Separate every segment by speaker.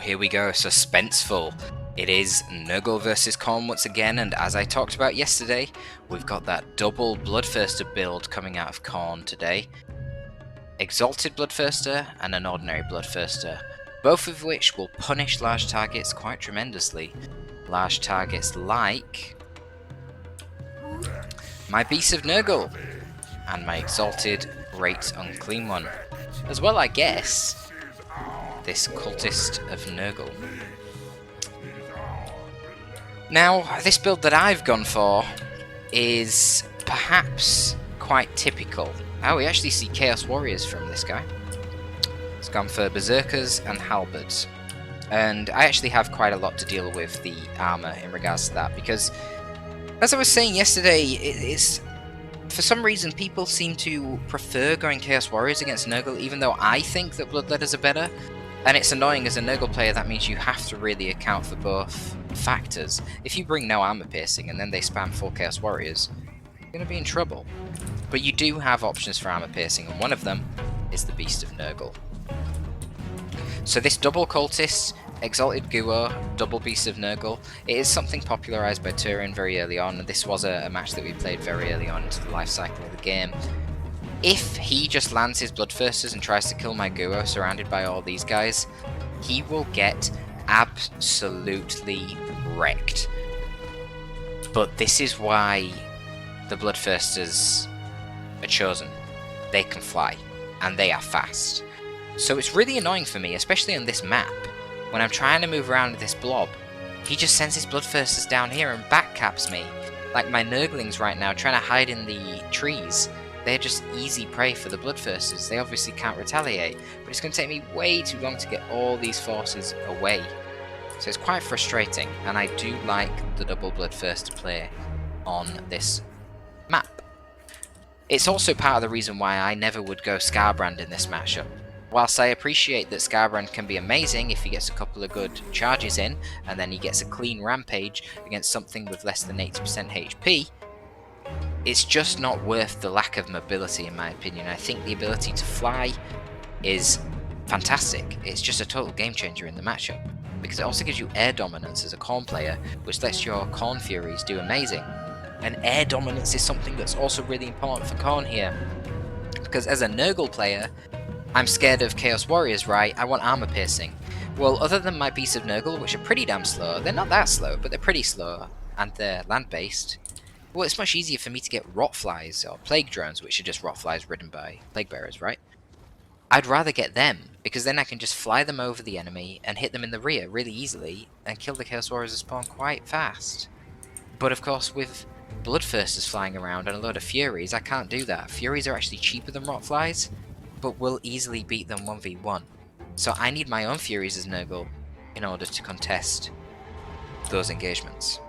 Speaker 1: here we go, suspenseful. It is Nurgle versus Khorne once again, and as I talked about yesterday, we've got that double Bloodthirster build coming out of Khorne today. Exalted Bloodthirster and an ordinary Bloodthirster, both of which will punish large targets quite tremendously. Large targets like my Beast of Nurgle and my Exalted Great Unclean One, as well, I guess, this Cultist of Nurgle. Now, this build that I've gone for is perhaps quite typical. Oh, we actually see Chaos Warriors from this guy. It's gone for Berserkers and Halberds. And I actually have quite a lot to deal with the armor in regards to that, because as I was saying yesterday, it's for some reason people seem to prefer going Chaos Warriors against Nurgle, even though I think that Bloodletters are better. And it's annoying as a Nurgle player. That means you have to really account for both factors. If you bring no armor piercing and then they spam 4 Chaos Warriors, you're going to be in trouble. But you do have options for armor piercing, and one of them is the Beast of Nurgle. So this double Cultist, Exalted GUO, double Beast of Nurgle, it is something popularised by Turin very early on, and this was a match that we played very early on into the life cycle of the game. If he just lands his Bloodthirsters and tries to kill my GUO surrounded by all these guys, he will get absolutely wrecked. But this is why the Bloodthirsters are chosen. They can fly, and they are fast. So it's really annoying for me, especially on this map, when I'm trying to move around with this blob. He just sends his Bloodthirsters down here and backcaps me. Like my Nurglings right now trying to hide in the trees. They're just easy prey for the Bloodthirsters. They obviously can't retaliate, but it's going to take me way too long to get all these forces away. So it's quite frustrating, and I do like the double Bloodthirster play on this map. It's also part of the reason why I never would go Skarbrand in this matchup. Whilst I appreciate that Skarbrand can be amazing if he gets a couple of good charges in, and then he gets a clean rampage against something with less than 80% HP, it's just not worth the lack of mobility, in my opinion. I think the ability to fly is fantastic. It's just a total game changer in the matchup, because it also gives you air dominance as a Khorne player, which lets your Khorne Furies do amazing. And air dominance is something that's also really important for Khorne here, because as a Nurgle player, I'm scared of Chaos Warriors, right? I want armor piercing. Well, other than my Beasts of Nurgle, which are pretty damn slow, they're not that slow, but they're pretty slow, and they're land-based. Well, it's much easier for me to get Rotflies or Plague Drones, which are just Rotflies ridden by Plague Bearers, right? I'd rather get them, because then I can just fly them over the enemy and hit them in the rear really easily and kill the Chaos Warriors that spawn quite fast. But of course, with Bloodthirsters flying around and a load of Furies, I can't do that. Furies are actually cheaper than Rotflies, but will easily beat them 1v1. So I need my own Furies as Nurgle in order to contest those engagements.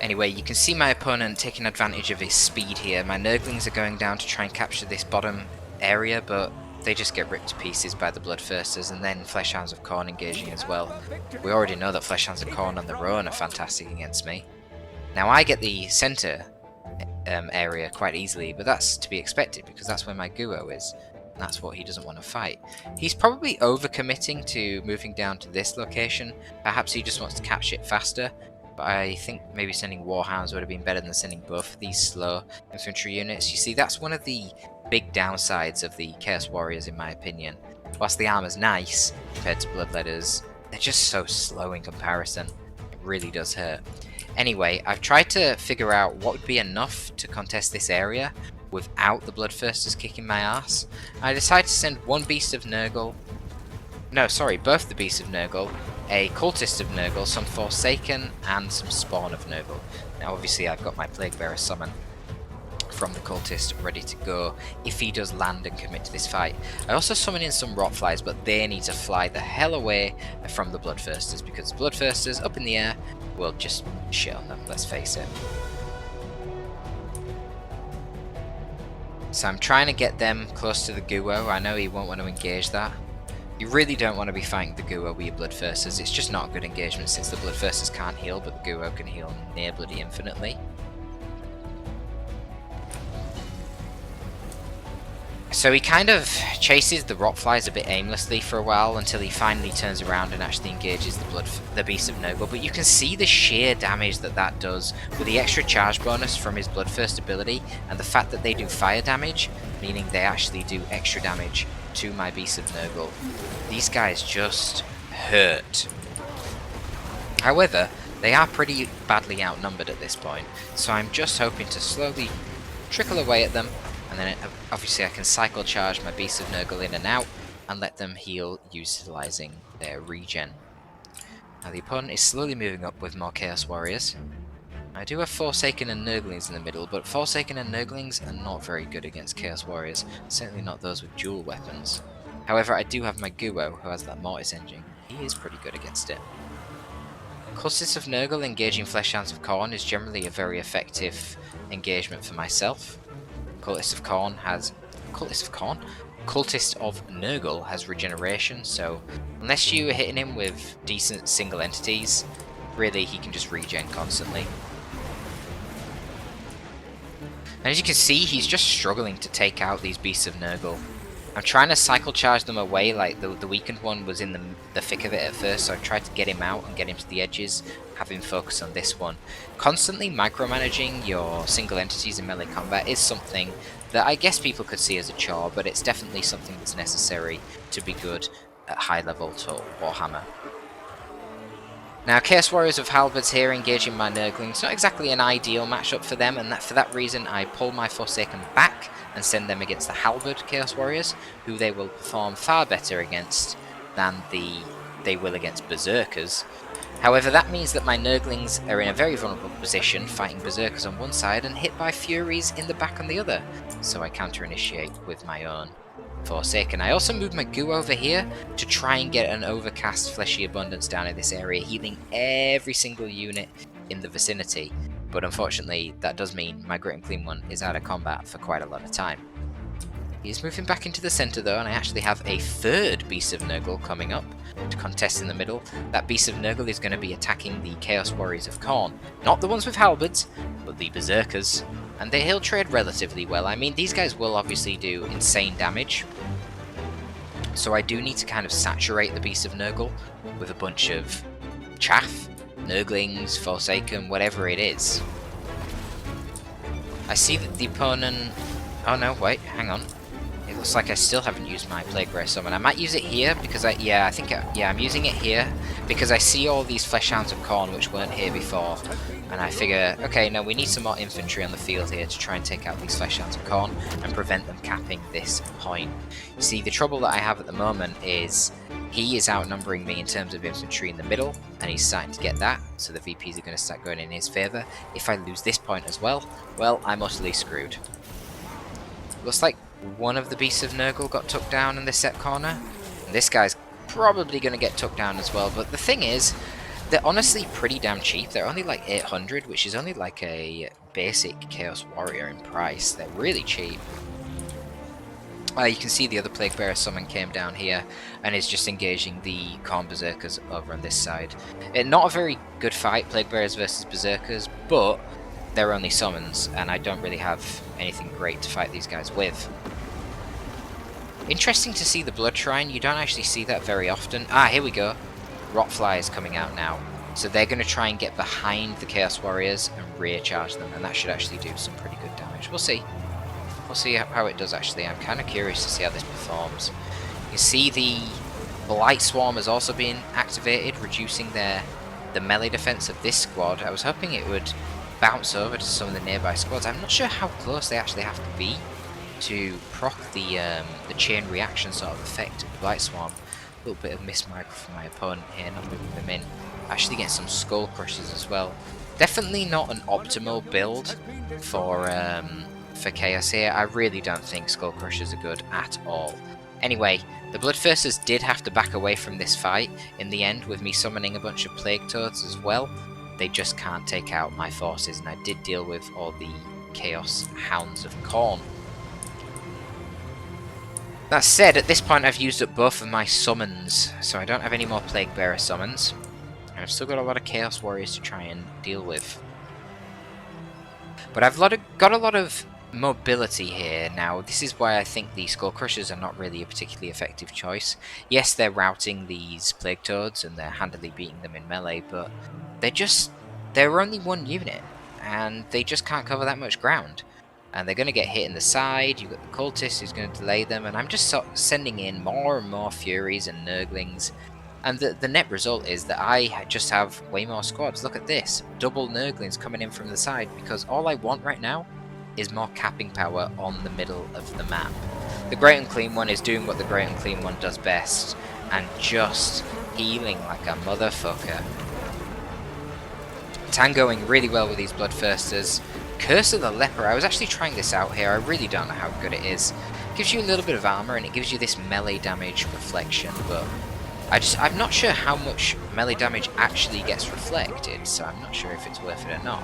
Speaker 1: Anyway, you can see my opponent taking advantage of his speed here. My Nurglings are going down to try and capture this bottom area, but they just get ripped to pieces by the Bloodthirsters, and then Fleshhounds of Khorne engaging as well. We already know that Fleshhounds of Khorne on their own are fantastic against me. Now I get the centre area quite easily, but that's to be expected because that's where my GUO is. And that's what he doesn't want to fight. He's probably overcommitting to moving down to this location. Perhaps he just wants to catch it faster. But I think maybe sending Warhounds would have been better than sending both of these slow infantry units. You see, that's one of the big downsides of the Chaos Warriors, in my opinion. Whilst the armor's nice compared to Bloodletters, they're just so slow in comparison. It really does hurt. Anyway, I've tried to figure out what would be enough to contest this area without the Bloodthirsters kicking my ass. I decided to send one Beast of Nurgle. No, sorry, both the Beasts of Nurgle, a Cultist of Nurgle, some Forsaken, and some Spawn of Nurgle. Now obviously I've got my Plague Bearer summon from the Cultist ready to go if he does land and commit to this fight. I also summon in some Rotflies, but they need to fly the hell away from the Bloodthirsters, because the Bloodthirsters up in the air will just shit on them, let's face it. So I'm trying to get them close to the GUO. I know he won't want to engage that. You really don't want to be fighting the GUO with your Bloodthirsters. It's just not a good engagement since the Bloodthirsters can't heal, but the GUO can heal near bloody infinitely. So he kind of chases the rockflies a bit aimlessly for a while until he finally turns around and actually engages the Beast of Nurgle. But you can see the sheer damage that does with the extra charge bonus from his Bloodthirster ability and the fact that they do fire damage, meaning they actually do extra damage to my Beast of Nurgle. These guys just hurt. However, they are pretty badly outnumbered at this point, so I'm just hoping to slowly trickle away at them. And then obviously I can cycle charge my Beast of Nurgle in and out and let them heal utilising their regen. Now the opponent is slowly moving up with more Chaos Warriors. I do have Forsaken and Nurglings in the middle, but Forsaken and Nurglings are not very good against Chaos Warriors, certainly not those with dual weapons. However, I do have my GUO, who has that Mortis engine. He is pretty good against it. Cultists of Nurgle engaging Fleshhounds of Khorne is generally a very effective engagement for myself. Cultist of Nurgle has regeneration, so unless you are hitting him with decent single entities, really he can just regen constantly. And as you can see, he's just struggling to take out these Beasts of Nurgle. I'm trying to cycle charge them away, like the weakened one was in the thick of it at first, so I tried to get him out and get him to the edges, have him focus on this one. Constantly micromanaging your single entities in melee combat is something that I guess people could see as a chore, but it's definitely something that's necessary to be good at high level to Warhammer. Now, Chaos Warriors of Halberds here engaging my Nurglings, not exactly an ideal matchup for them, and for that reason I pull my Forsaken back and send them against the Halberd Chaos Warriors, who they will perform far better against than they will against Berserkers. However, that means that my Nurglings are in a very vulnerable position, fighting Berserkers on one side and hit by Furies in the back on the other, so I counter-initiate with my own Forsaken. I also moved my GUO over here to try and get an overcast Fleshy Abundance down in this area, healing every single unit in the vicinity. But unfortunately, that does mean my Grit and Clean one is out of combat for quite a lot of time. He's moving back into the centre though, and I actually have a third Beast of Nurgle coming up to contest in the middle. That Beast of Nurgle is going to be attacking the Chaos Warriors of Khorne. Not the ones with halberds, but the Berserkers. And they heal trade relatively well. I mean, these guys will obviously do insane damage. So I do need to kind of saturate the Beast of Nurgle with a bunch of chaff, Nurglings, Forsaken, whatever it is. I see that the opponent... Oh no, wait, hang on. It looks like I still haven't used my Plague Bearer Summon. I might use it here because I'm using it here because I see all these Fleshhounds of Khorne which weren't here before. And I figure, okay, no, we need some more infantry on the field here to try and take out these Fleshhounds of Khorne and prevent them capping this point. You see, the trouble that I have at the moment is he is outnumbering me in terms of infantry in the middle, and he's starting to get that, so the VPs are going to start going in his favour. If I lose this point as well, I'm utterly screwed. Looks like one of the Beasts of Nurgle got took down in this set corner, and this guy's probably going to get took down as well, but the thing is, they're honestly pretty damn cheap. They're only like 800, which is only like a basic Chaos Warrior in price. They're really cheap. You can see the other Plague Bearer Summon came down here and is just engaging the Khorne Berserkers over on this side. Not a very good fight, Plague Bearers versus Berserkers, but they're only summons, and I don't really have anything great to fight these guys with. Interesting to see the Blood Shrine. You don't actually see that very often. Here we go. Rotfly is coming out now, so they're going to try and get behind the Chaos Warriors and rear charge them, and that should actually do some pretty good damage. We'll see. We'll see how it does actually. I'm kind of curious to see how this performs. You see the Blight Swarm has also been activated, reducing the melee defense of this squad. I was hoping it would bounce over to some of the nearby squads. I'm not sure how close they actually have to be to proc the chain reaction sort of effect of the Blight Swarm. A little bit of mismicro from my opponent here, not moving them in. Actually getting some Skull Crushers as well. Definitely not an optimal build for Chaos here. I really don't think Skull Crushers are good at all. Anyway, the Bloodthirsters did have to back away from this fight in the end, with me summoning a bunch of Plague Toads as well. They just can't take out my forces, and I did deal with all the Chaos Hounds of Khorne. That said, at this point I've used up both of my summons, so I don't have any more Plague Bearer summons. And I've still got a lot of Chaos Warriors to try and deal with. But I've got a lot of mobility here. Now, this is why I think the Skull Crushers are not really a particularly effective choice. Yes, they're routing these Plague Toads and they're handily beating them in melee, but they're only one unit, and they just can't cover that much ground. And they're going to get hit in the side. You've got the Cultist who's going to delay them, and I'm just sending in more and more Furies and Nurglings. And the net result is that I just have way more squads. Look at this. Double Nurglings coming in from the side, because all I want right now is more capping power on the middle of the map. The Great Unclean One is doing what the Great Unclean One does best, and just healing like a motherfucker. Tangoing really well with these Bloodthirsters. Curse of the Leper, I was actually trying this out here, I really don't know how good it is. It gives you a little bit of armor and it gives you this melee damage reflection, but I'm not sure how much melee damage actually gets reflected, so I'm not sure if it's worth it or not.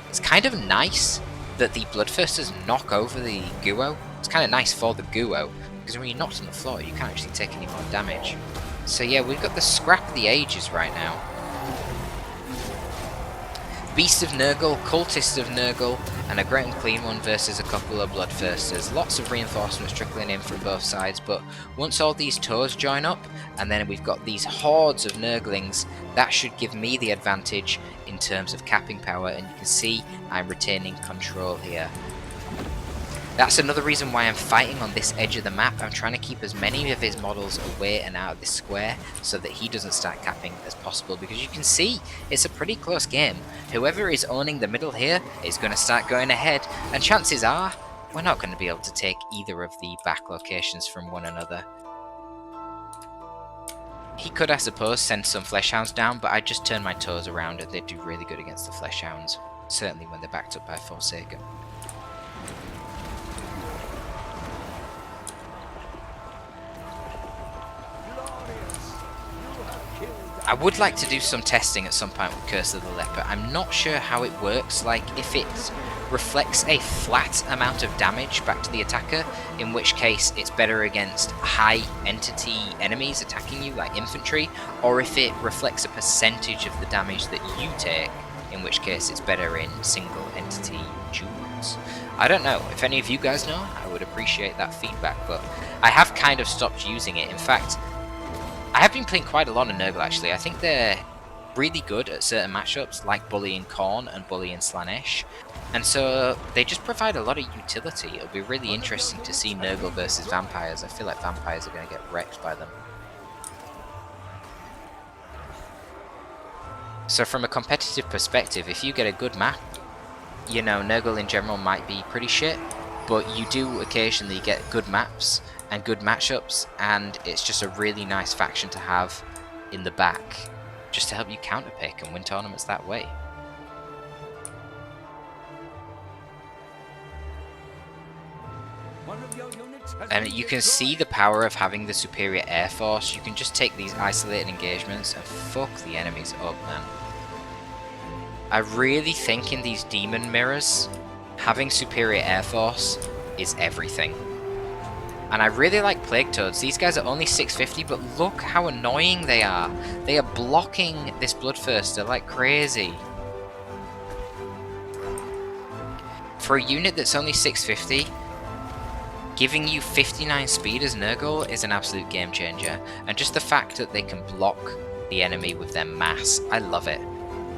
Speaker 1: It's kind of nice that the Bloodthirsters knock over the GUO. It's kind of nice for the GUO, because when you're knocked on the floor you can't actually take any more damage. So yeah, we've got the Scrap of the Ages right now. Beast of Nurgle, Cultist of Nurgle, and a Great Unclean One versus a couple of Bloodthirsters. Lots of reinforcements trickling in from both sides, but once all these toes join up, and then we've got these hordes of Nurglings, that should give me the advantage in terms of capping power, and you can see I'm retaining control here. That's another reason why I'm fighting on this edge of the map. I'm trying to keep as many of his models away and out of this square so that he doesn't start capping as possible, because you can see it's a pretty close game. Whoever is owning the middle here is going to start going ahead, and chances are we're not going to be able to take either of the back locations from one another. He could, I suppose, send some Fleshhounds down, but I'd just turn my toes around and they'd do really good against the Fleshhounds, certainly when they're backed up by Forsaken. I would like to do some testing at some point with Curse of the Leper. I'm not sure how it works, like if it reflects a flat amount of damage back to the attacker, in which case it's better against high entity enemies attacking you, like infantry, or if it reflects a percentage of the damage that you take, in which case it's better in single entity duels. I don't know. If any of you guys know, I would appreciate that feedback, but I have kind of stopped using it. In fact, I have been playing quite a lot of Nurgle actually. I think they're really good at certain matchups like Bully and Khorne and Bully and Slaanesh, and so they just provide a lot of utility. It'll be really interesting to see Nurgle versus Vampires. I feel like Vampires are going to get wrecked by them. So from a competitive perspective, if you get a good map, you know, Nurgle in general might be pretty shit, but you do occasionally get good maps and good matchups, and it's just a really nice faction to have in the back, just to help you counterpick and win tournaments that way. And you can see the power of having the superior air force. You can just take these isolated engagements and fuck the enemies up, man. I really think in these demon mirrors, having superior air force is everything. And I really like Plague Toads. These guys are only 650, but look how annoying they are. They are blocking this Bloodthirster like crazy. For a unit that's only 650, giving you 59 speed as Nurgle is an absolute game changer. And just the fact that they can block the enemy with their mass, I love it.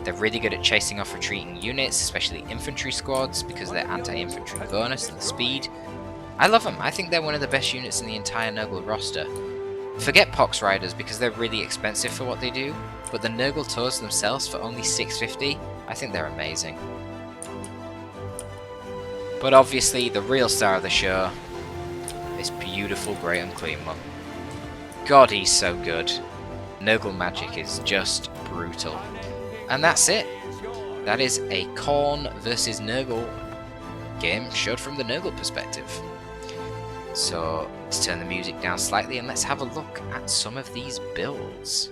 Speaker 1: They're really good at chasing off retreating units, especially infantry squads, because they're anti-infantry bonus and the speed. I love them. I think they're one of the best units in the entire Nurgle roster. Forget Pox Riders because they're really expensive for what they do, but the Nurgle Toes themselves for only 650, I think they're amazing. But obviously the real star of the show, this beautiful Great Unclean One. God, he's so good. Nurgle magic is just brutal. And that's it. That is a Khorne versus Nurgle game showed from the Nurgle perspective. So let's turn the music down slightly and let's have a look at some of these builds.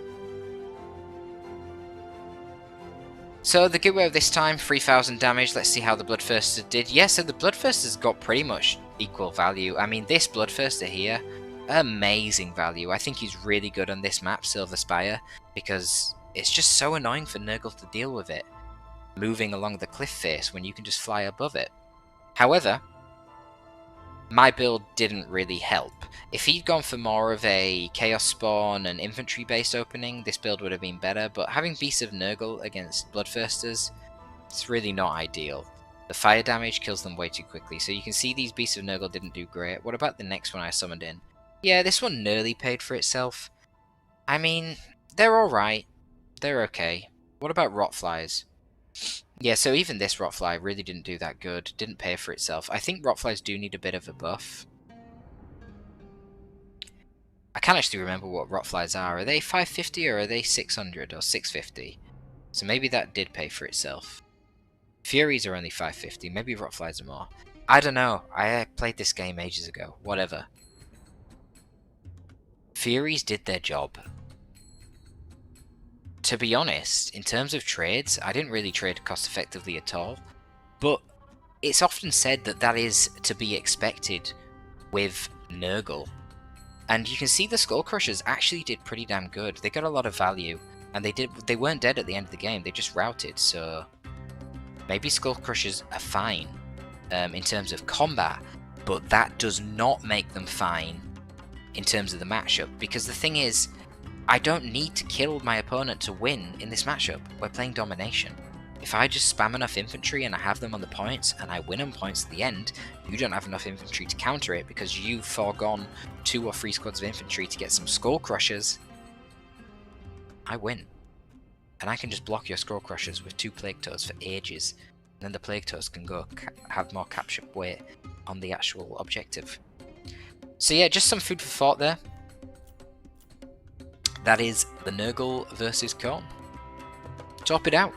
Speaker 1: So the GUO this time, 3000 damage. Let's see how the Bloodthirster did. Yeah, so the Bloodthirster's got pretty much equal value. I mean, this Bloodthirster here, amazing value. I think he's really good on this map, Silver Spire, because it's just so annoying for Nurgle to deal with it, moving along the cliff face when you can just fly above it. However, my build didn't really help. If he'd gone for more of a Chaos Spawn and infantry based opening, this build would have been better, but having Beasts of Nurgle against Bloodthirsters, it's really not ideal. The fire damage kills them way too quickly, so you can see these Beasts of Nurgle didn't do great. What about the next one I summoned in? Yeah, this one nearly paid for itself. I mean, they're alright. They're okay. What about Rotflies? Yeah, so even this Rotfly really didn't do that good. Didn't pay for itself. I think Rotflies do need a bit of a buff. I can't actually remember what Rotflies are. Are they 550 or are they 600 or 650? So maybe that did pay for itself. Furies are only 550. Maybe Rotflies are more. I don't know. I played this game ages ago. Whatever. Furies did their job. To be honest, in terms of trades, I didn't really trade cost effectively at all. But it's often said that that is to be expected with Nurgle. And you can see the Skull Crushers actually did pretty damn good. They got a lot of value, and they weren't dead at the end of the game. They just routed. So maybe Skull Crushers are fine in terms of combat, but that does not make them fine in terms of the matchup. Because the thing is, I don't need to kill my opponent to win in this matchup. We're playing Domination. If I just spam enough infantry and I have them on the points and I win on points at the end, you don't have enough infantry to counter it because you've foregone 2 or 3 squads of infantry to get some Skull Crushers. I win. And I can just block your Skull Crushers with 2 Plague Toes for ages. And then the Plague Toes can go have more capture weight on the actual objective. So yeah, just some food for thought there. That is the Nurgle versus Khorne. Torpid out.